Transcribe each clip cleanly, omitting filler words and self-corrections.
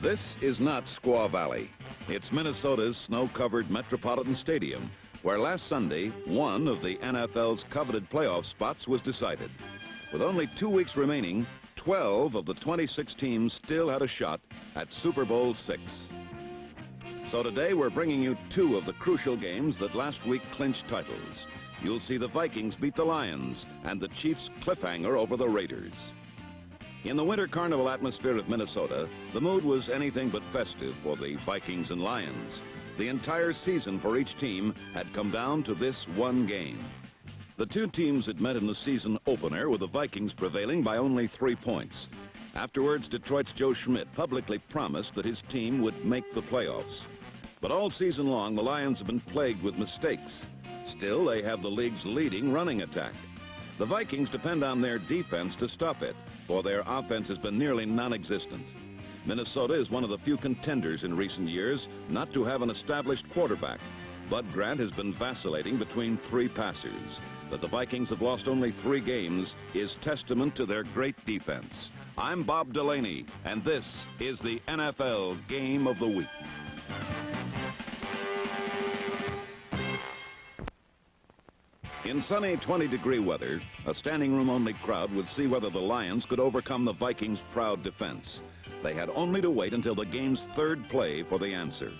This is not Squaw Valley. It's Minnesota's snow-covered Metropolitan Stadium, where last Sunday, one of the NFL's coveted playoff spots was decided. With only 2 weeks remaining, 12 of the 26 teams still had a shot at Super Bowl VI. So today we're bringing you two of the crucial games that last week clinched titles. You'll see the Vikings beat the Lions and the Chiefs cliffhanger over the Raiders. In the winter carnival atmosphere of Minnesota, the mood was anything but festive for the Vikings and Lions. The entire season for each team had come down to this one game. The two teams had met in the season opener, with the Vikings prevailing by only 3 points. Afterwards, Detroit's Joe Schmidt publicly promised that his team would make the playoffs. But all season long, the Lions have been plagued with mistakes. Still, they have the league's leading running attack. The Vikings depend on their defense to stop it, for their offense has been nearly non-existent. Minnesota is one of the few contenders in recent years not to have an established quarterback. Bud Grant has been vacillating between three passers. That the Vikings have lost only 3 games is testament to their great defense. I'm Bob Delaney, and this is the NFL Game of the Week. In sunny 20-degree weather, a standing room only crowd would see whether the Lions could overcome the Vikings' proud defense. They had only to wait until the game's third play for the answer.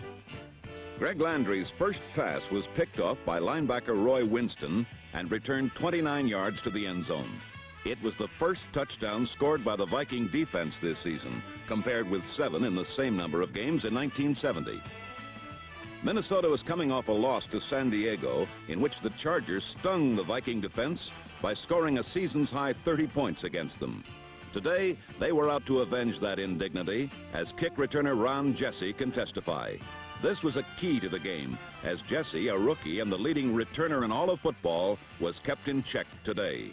Greg Landry's first pass was picked off by linebacker Roy Winston and returned 29 yards to the end zone. It was the first touchdown scored by the Viking defense this season, compared with 7 in the same number of games in 1970. Minnesota was coming off a loss to San Diego, in which the Chargers stung the Viking defense by scoring a season's high 30 points against them. Today, they were out to avenge that indignity, as kick returner Ron Jesse can testify. This was a key to the game, as Jesse, a rookie and the leading returner in all of football, was kept in check today.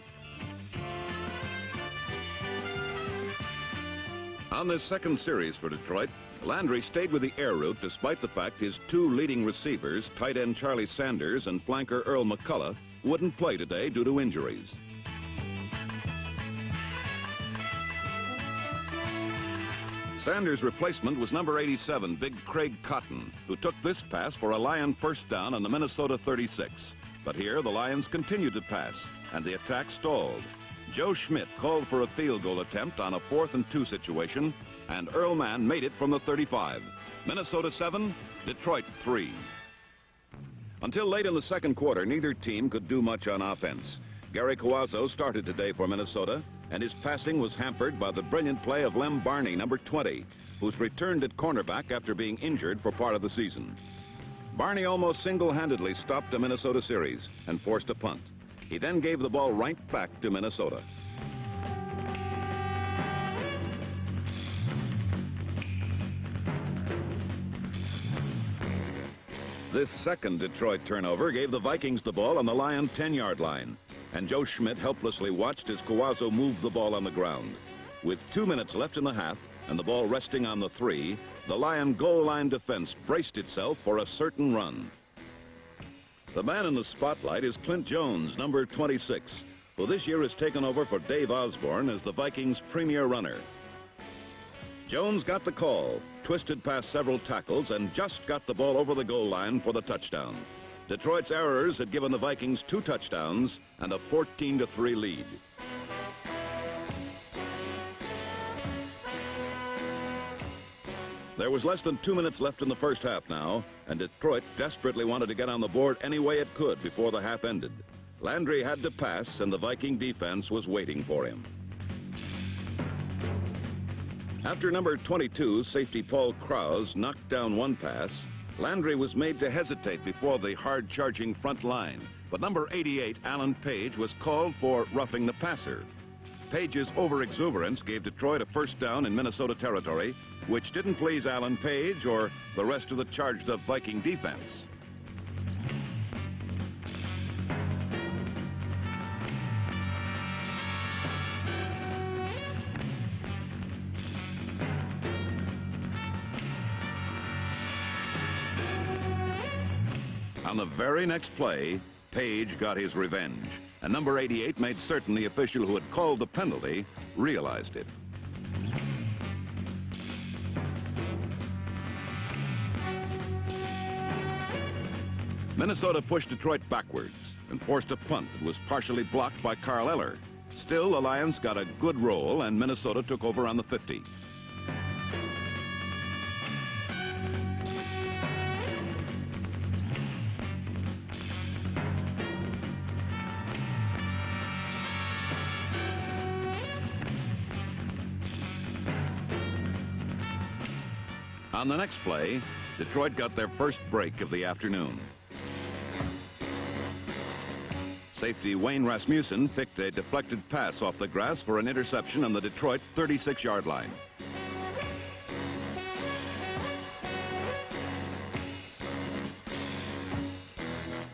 On this second series for Detroit, Landry stayed with the air route despite the fact his 2 leading receivers, tight end Charlie Sanders and flanker Earl McCullough, wouldn't play today due to injuries. Sanders' replacement was number 87, Big Craig Cotton, who took this pass for a Lion first down on the Minnesota 36. But here, the Lions continued to pass, and the attack stalled. Joe Schmidt called for a field goal attempt on a 4th and 2 situation, and Earl Mann made it from the 35. Minnesota 7, Detroit 3. Until late in the second quarter, neither team could do much on offense. Gary Coazzo started today for Minnesota, and his passing was hampered by the brilliant play of Lem Barney, number 20, who's returned at cornerback after being injured for part of the season. Barney almost single-handedly stopped a Minnesota series and forced a punt. He then gave the ball right back to Minnesota. This second Detroit turnover gave the Vikings the ball on the Lion 10-yard line, and Joe Schmidt helplessly watched as Coazzo moved the ball on the ground. With 2 minutes left in the half and the ball resting on the 3, the Lion goal line defense braced itself for a certain run. The man in the spotlight is Clint Jones, number 26, who this year has taken over for Dave Osborne as the Vikings' premier runner. Jones got the call, twisted past several tackles, and just got the ball over the goal line for the touchdown. Detroit's errors had given the Vikings 2 touchdowns and a 14-3 lead. There was less than 2 minutes left in the first half now, and Detroit desperately wanted to get on the board any way it could before the half ended. Landry had to pass, and the Viking defense was waiting for him. After number 22, safety Paul Krause, knocked down one pass, Landry was made to hesitate before the hard-charging front line. But number 88, Alan Page, was called for roughing the passer. Page's overexuberance gave Detroit a first down in Minnesota territory, which didn't please Alan Page or the rest of the charged-up Viking defense. On the very next play, Page got his revenge, and number 88 made certain the official who had called the penalty realized it. Minnesota pushed Detroit backwards and forced a punt that was partially blocked by Carl Eller. Still, the Lions got a good roll, and Minnesota took over on the 50. On the next play, Detroit got their first break of the afternoon. Safety Wayne Rasmussen picked a deflected pass off the grass for an interception on the Detroit 36-yard line.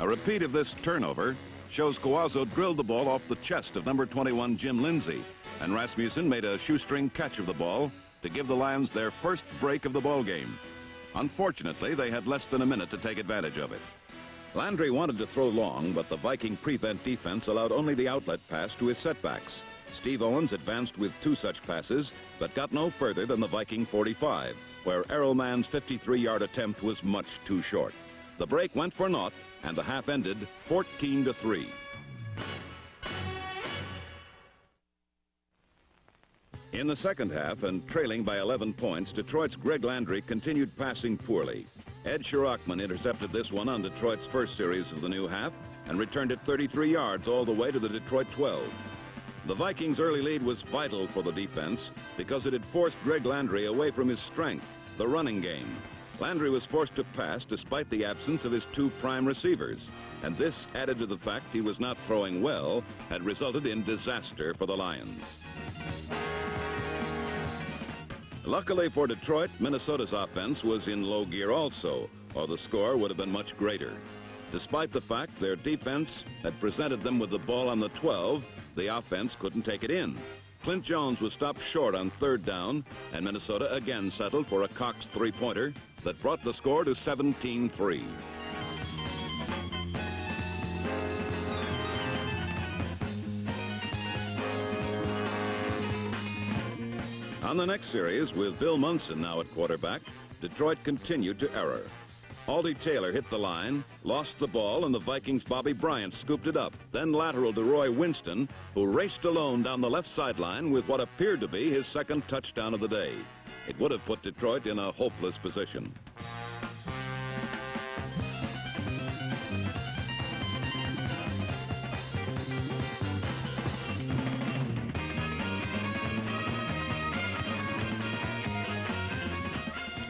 A repeat of this turnover shows Coazzo drilled the ball off the chest of number 21 Jim Lindsay, and Rasmussen made a shoestring catch of the ball to give the Lions their first break of the ball game. Unfortunately, they had less than a minute to take advantage of it. Landry wanted to throw long, but the Viking prevent defense allowed only the outlet pass to his setbacks. Steve Owens advanced with 2 such passes, but got no further than the Viking 45, where Errol Mann's 53-yard attempt was much too short. The break went for naught, and the half ended 14-3. In the second half, and trailing by 11 points, Detroit's Greg Landry continued passing poorly. Ed Shirachman intercepted this one on Detroit's first series of the new half and returned it 33 yards all the way to the Detroit 12. The Vikings' early lead was vital for the defense because it had forced Greg Landry away from his strength, the running game. Landry was forced to pass despite the absence of his 2 prime receivers, and this, added to the fact he was not throwing well, had resulted in disaster for the Lions. Luckily for Detroit, Minnesota's offense was in low gear also, or the score would have been much greater. Despite the fact their defense had presented them with the ball on the 12, the offense couldn't take it in. Clint Jones was stopped short on 3rd down, and Minnesota again settled for a Cox 3-pointer that brought the score to 17-3. On the next series, with Bill Munson now at quarterback, Detroit continued to error. Aldy Taylor hit the line, lost the ball, and the Vikings' Bobby Bryant scooped it up, then lateral to Roy Winston, who raced alone down the left sideline with what appeared to be his second touchdown of the day. It would have put Detroit in a hopeless position.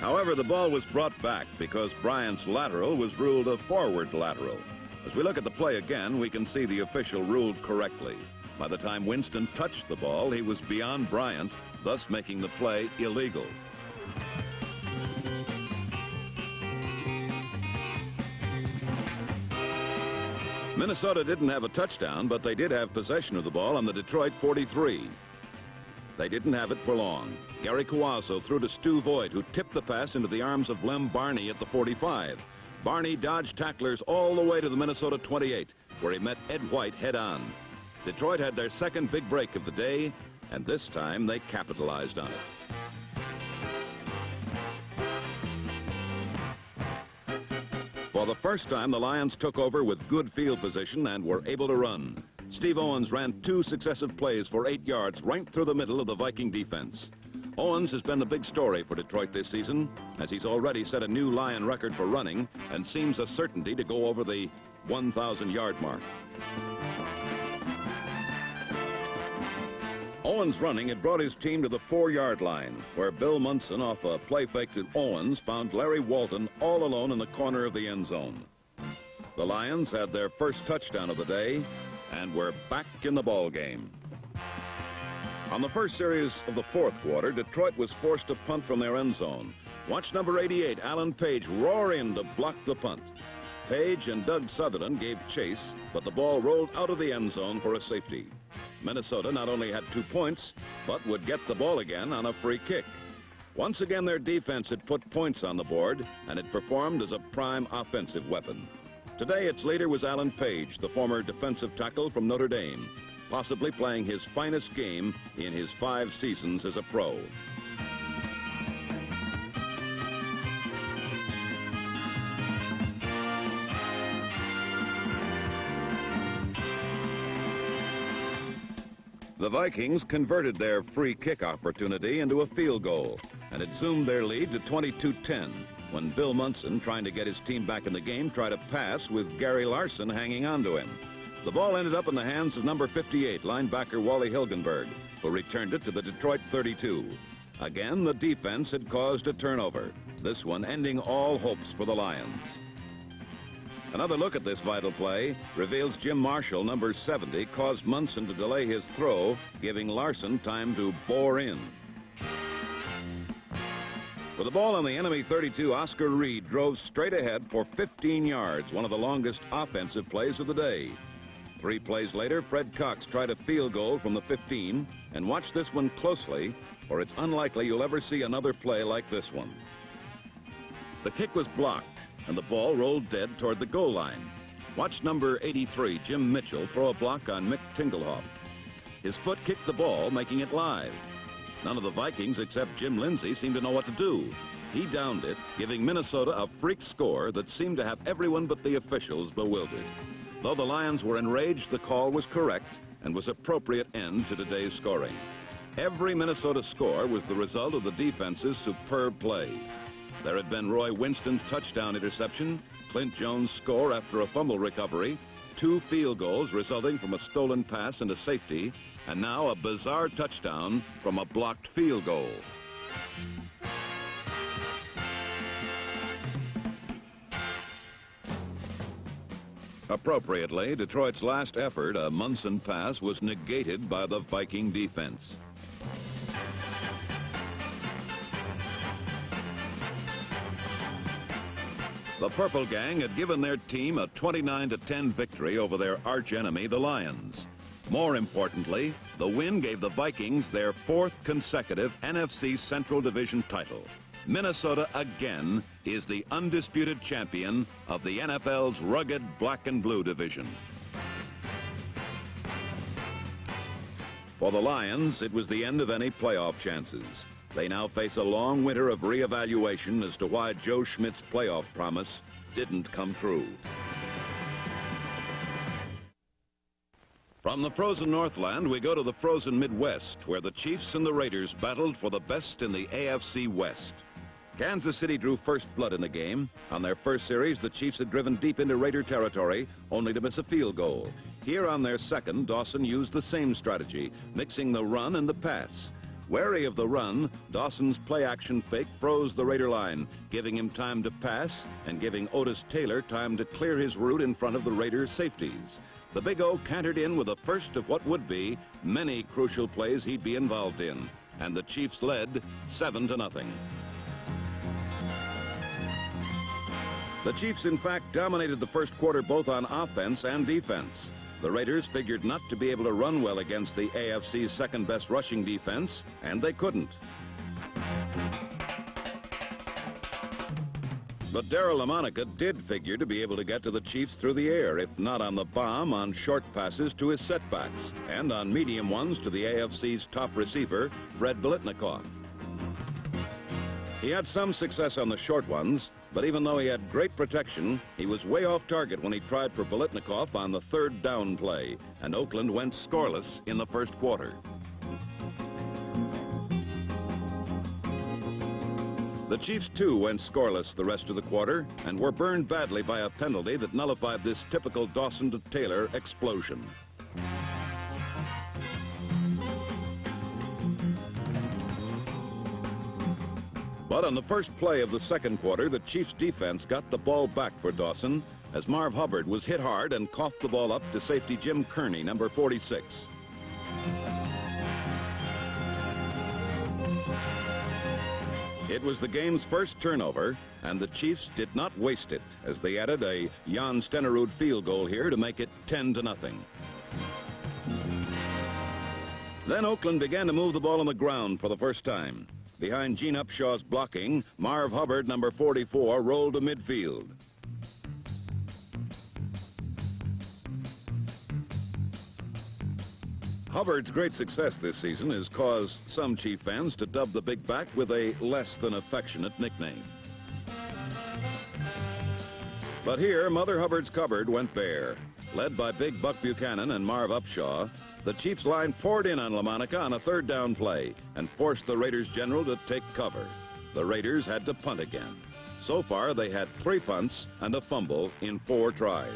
However, the ball was brought back because Bryant's lateral was ruled a forward lateral. As we look at the play again, we can see the official ruled correctly. By the time Winston touched the ball, he was beyond Bryant, thus making the play illegal. Minnesota didn't have a touchdown, but they did have possession of the ball on the Detroit 43. They didn't have it for long. Gary Coazzo threw to Stu Voigt, who tipped the pass into the arms of Lem Barney at the 45. Barney dodged tacklers all the way to the Minnesota 28, where he met Ed White head-on. Detroit had their second big break of the day, and this time they capitalized on it. For the first time, the Lions took over with good field position and were able to run. Steve Owens ran 2 successive plays for 8 yards right through the middle of the Viking defense. Owens has been the big story for Detroit this season, as he's already set a new Lion record for running and seems a certainty to go over the 1,000-yard mark. Owens' running had brought his team to the 4-yard line, where Bill Munson, off a play fake to Owens, found Larry Walton all alone in the corner of the end zone. The Lions had their first touchdown of the day, and we're back in the ball game. On the first series of the 4th quarter, Detroit was forced to punt from their end zone. Watch number 88, Alan Page, roar in to block the punt. Page and Doug Sutherland gave chase, but the ball rolled out of the end zone for a safety. Minnesota not only had 2 points, but would get the ball again on a free kick. Once again, their defense had put points on the board, and it performed as a prime offensive weapon. Today, its leader was Alan Page, the former defensive tackle from Notre Dame, possibly playing his finest game in his 5 seasons as a pro. The Vikings converted their free kick opportunity into a field goal, and it zoomed their lead to 22-10 when Bill Munson, trying to get his team back in the game, tried a pass with Gary Larson hanging onto him. The ball ended up in the hands of number 58, linebacker Wally Hilgenberg, who returned it to the Detroit 32. Again, the defense had caused a turnover, this one ending all hopes for the Lions. Another look at this vital play reveals Jim Marshall, number 70, caused Munson to delay his throw, giving Larson time to bore in. With the ball on the enemy 32, Oscar Reed drove straight ahead for 15 yards, one of the longest offensive plays of the day. 3 plays later, Fred Cox tried a field goal from the 15, and watch this one closely, or it's unlikely you'll ever see another play like this one. The kick was blocked, and the ball rolled dead toward the goal line. Watch number 83, Jim Mitchell, throw a block on Mick Tingelhoff. His foot kicked the ball, making it live. None of the Vikings except Jim Lindsay seemed to know what to do. He downed it, giving Minnesota a freak score that seemed to have everyone but the officials bewildered. Though the Lions were enraged, the call was correct and was appropriate end to today's scoring. Every Minnesota score was the result of the defense's superb play. There had been Roy Winston's touchdown interception, Clint Jones' score after a fumble recovery, 2 field goals resulting from a stolen pass and a safety, and now a bizarre touchdown from a blocked field goal. Appropriately, Detroit's last effort, a Munson pass, was negated by the Viking defense. The Purple Gang had given their team a 29-10 victory over their archenemy, the Lions. More importantly, the win gave the Vikings their 4th consecutive NFC Central Division title. Minnesota again is the undisputed champion of the NFL's rugged black and blue division. For the Lions, it was the end of any playoff chances. They now face a long winter of reevaluation as to why Joe Schmidt's playoff promise didn't come true. From the frozen Northland, we go to the frozen Midwest, where the Chiefs and the Raiders battled for the best in the AFC West. Kansas City drew first blood in the game. On their first series, the Chiefs had driven deep into Raider territory, only to miss a field goal. Here on their second, Dawson used the same strategy, mixing the run and the pass. Wary of the run, Dawson's play-action fake froze the Raider line, giving him time to pass and giving Otis Taylor time to clear his route in front of the Raider safeties. The Big O cantered in with the first of what would be many crucial plays he'd be involved in, and the Chiefs led 7-0. The Chiefs, in fact, dominated the first quarter both on offense and defense. The Raiders figured not to be able to run well against the AFC's second-best rushing defense, and they couldn't. But Darryl LaMonica did figure to be able to get to the Chiefs through the air, if not on the bomb, on short passes to his setbacks, and on medium ones to the AFC's top receiver, Fred Biletnikoff. He had some success on the short ones, but even though he had great protection, he was way off target when he tried for Biletnikoff on the 3rd down play, and Oakland went scoreless in the first quarter. The Chiefs, too, went scoreless the rest of the quarter and were burned badly by a penalty that nullified this typical Dawson to Taylor explosion. But on the first play of the second quarter, the Chiefs' defense got the ball back for Dawson as Marv Hubbard was hit hard and coughed the ball up to safety Jim Kearney, number 46. It was the game's first turnover, and the Chiefs did not waste it as they added a Jan Stenerud field goal here to make it 10-0. Then Oakland began to move the ball on the ground for the first time. Behind Gene Upshaw's blocking, Marv Hubbard, number 44, rolled to midfield. Hubbard's great success this season has caused some Chief fans to dub the big back with a less than affectionate nickname. But here, Mother Hubbard's cupboard went bare. Led by Big Buck Buchanan and Marv Upshaw, The Chiefs line poured in on LaMonica on a third down play and forced the Raiders general to take cover. The Raiders had to punt again. So far, they had 3 punts and a fumble in 4 tries.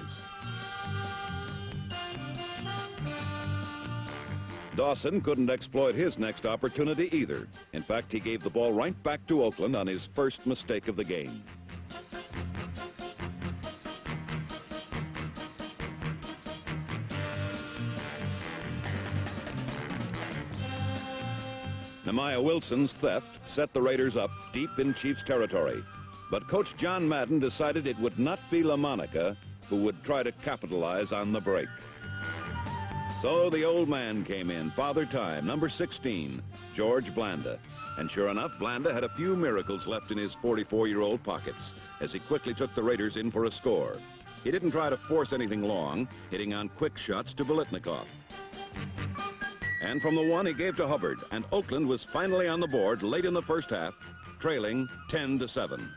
Dawson couldn't exploit his next opportunity either. In fact, he gave the ball right back to Oakland on his first mistake of the game. Nehemiah Wilson's theft set the Raiders up deep in Chiefs territory. But Coach John Madden decided it would not be LaMonica who would try to capitalize on the break. So the old man came in, Father Time, number 16, George Blanda. And sure enough, Blanda had a few miracles left in his 44-year-old pockets as he quickly took the Raiders in for a score. He didn't try to force anything long, hitting on quick shots to Biletnikoff. And from the one, he gave to Hubbard, and Oakland was finally on the board late in the first half, trailing 10-7.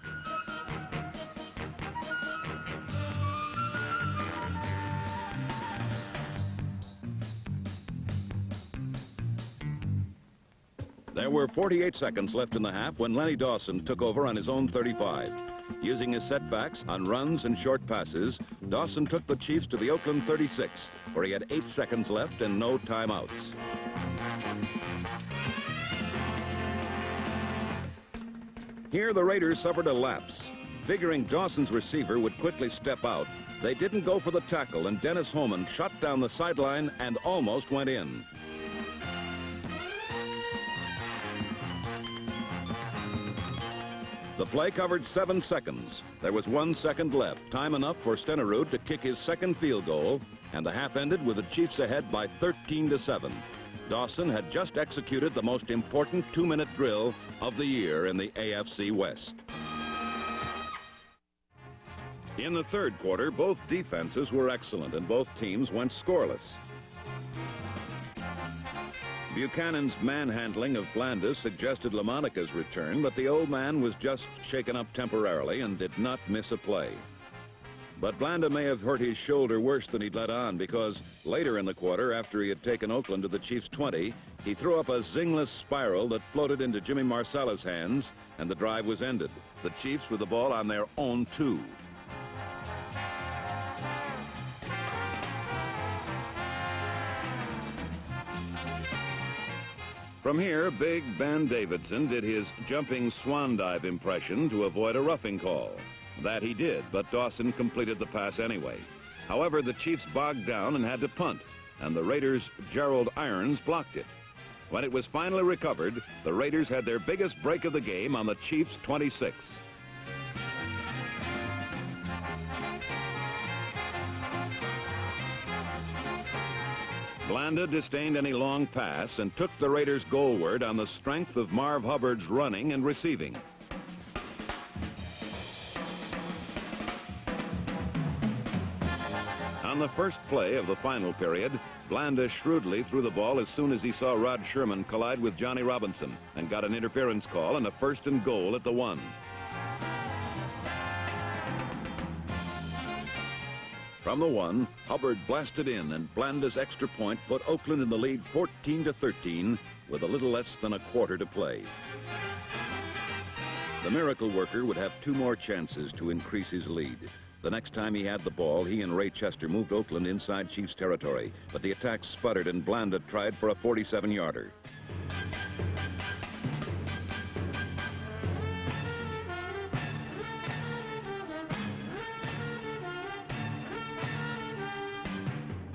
There were 48 seconds left in the half when Lenny Dawson took over on his own 35. Using his setbacks on runs and short passes, Dawson took the Chiefs to the Oakland 36, where he had 8 seconds left and no timeouts. Here, the Raiders suffered a lapse. Figuring Dawson's receiver would quickly step out, they didn't go for the tackle, and Dennis Homan shot down the sideline and almost went in. The play covered 7 seconds. There was 1 second left, time enough for Stenerud to kick his second field goal, and the half ended with the Chiefs ahead by 13-7. Dawson had just executed the most important 2-minute drill of the year in the AFC West. In the third quarter, both defenses were excellent, and both teams went scoreless. Buchanan's manhandling of Blanda suggested LaMonica's return, but the old man was just shaken up temporarily and did not miss a play. But Blanda may have hurt his shoulder worse than he'd let on, because later in the quarter, after he had taken Oakland to the Chiefs' 20, he threw up a zingless spiral that floated into Jimmy Marsala's hands, and the drive was ended. The Chiefs with the ball on their own 2. From here, Big Ben Davidson did his jumping swan dive impression to avoid a roughing call. That he did, but Dawson completed the pass anyway. However, the Chiefs bogged down and had to punt, and the Raiders' Gerald Irons blocked it. When it was finally recovered, the Raiders had their biggest break of the game on the Chiefs' 26. Blanda disdained any long pass and took the Raiders goalward on the strength of Marv Hubbard's running and receiving. On the first play of the final period, Blanda shrewdly threw the ball as soon as he saw Rod Sherman collide with Johnny Robinson and got an interference call and a 1st and goal at the 1. From the 1, Hubbard blasted in, and Blanda's extra point put Oakland in the lead 14-13 with a little less than a quarter to play. The miracle worker would have 2 more chances to increase his lead. The next time he had the ball, he and Ray Chester moved Oakland inside Chiefs territory, but the attack sputtered and Blanda tried for a 47-yarder.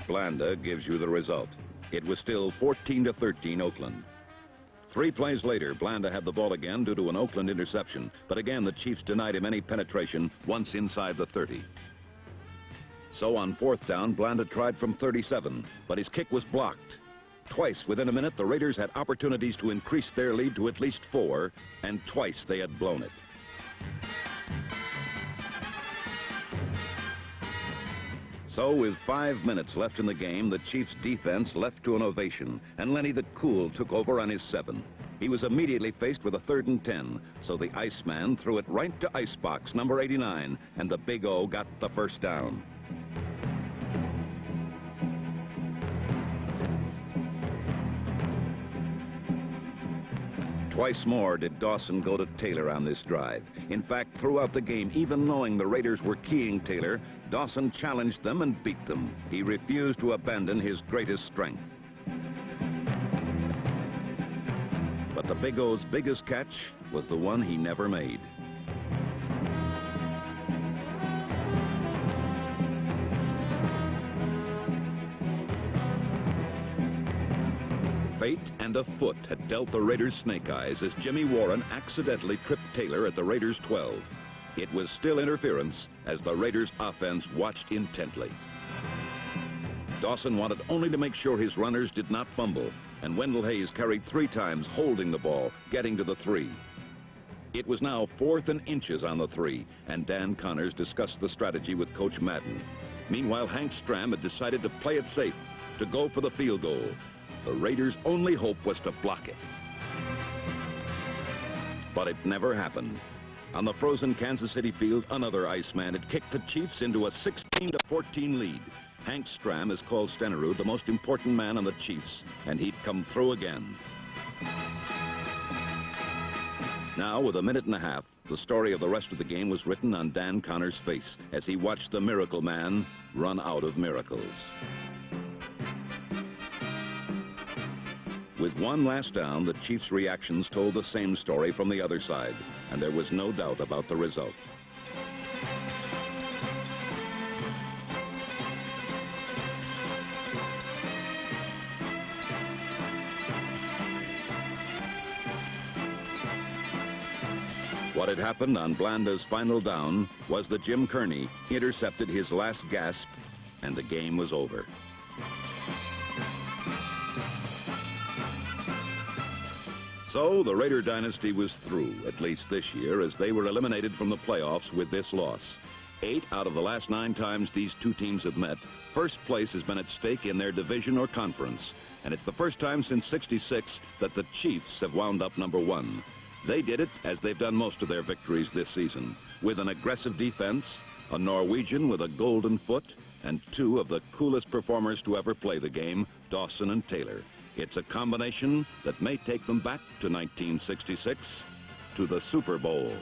Blanda gives you the result. It was still 14-13 Oakland. 3 plays later, Blanda had the ball again due to an Oakland interception, but again the Chiefs denied him any penetration once inside the 30. So on 4th down, Blanda tried from 37, but his kick was blocked. Twice within a minute, the Raiders had opportunities to increase their lead to at least 4, and twice they had blown it. So with 5 minutes left in the game, the Chiefs' defense left to an ovation, and Lenny the Cool took over on his 7. He was immediately faced with a 3rd and 10, so the Iceman threw it right to icebox number 89, and the Big O got the 1st down. Twice more did Dawson go to Taylor on this drive. In fact, throughout the game, even knowing the Raiders were keying Taylor, Dawson challenged them and beat them. He refused to abandon his greatest strength. But the Big O's biggest catch was the one he never made. Fate and a foot had dealt the Raiders snake eyes as Jimmy Warren accidentally tripped Taylor at the Raiders' 12. It was still interference as the Raiders' offense watched intently. Dawson wanted only to make sure his runners did not fumble, and Wendell Hayes carried 3 times, holding the ball, getting to the 3. It was now 4th and inches on the 3, and Dan Connors discussed the strategy with Coach Madden. Meanwhile, Hank Stram had decided to play it safe, to go for the field goal. The Raiders' only hope was to block it. But it never happened. On the frozen Kansas City field, another Iceman had kicked the Chiefs into a 16-14 lead. Hank Stram has called Stenerud the most important man on the Chiefs, and he'd come through again. Now, with a minute and a half, the story of the rest of the game was written on Dan Connors' face as he watched the Miracle Man run out of miracles. With one last down, the Chiefs' reactions told the same story from the other side, and there was no doubt about the result. What had happened on Blanda's final down was that Jim Kearney intercepted his last gasp, and the game was over. So the Raider dynasty was through, at least this year, as they were eliminated from the playoffs with this loss. 8 out of the last 9 times these two teams have met, first place has been at stake in their division or conference. And it's the first time since '66 that the Chiefs have wound up number 1. They did it, as they've done most of their victories this season, with an aggressive defense, a Norwegian with a golden foot, and 2 of the coolest performers to ever play the game, Dawson and Taylor. It's a combination that may take them back to 1966, to the Super Bowl.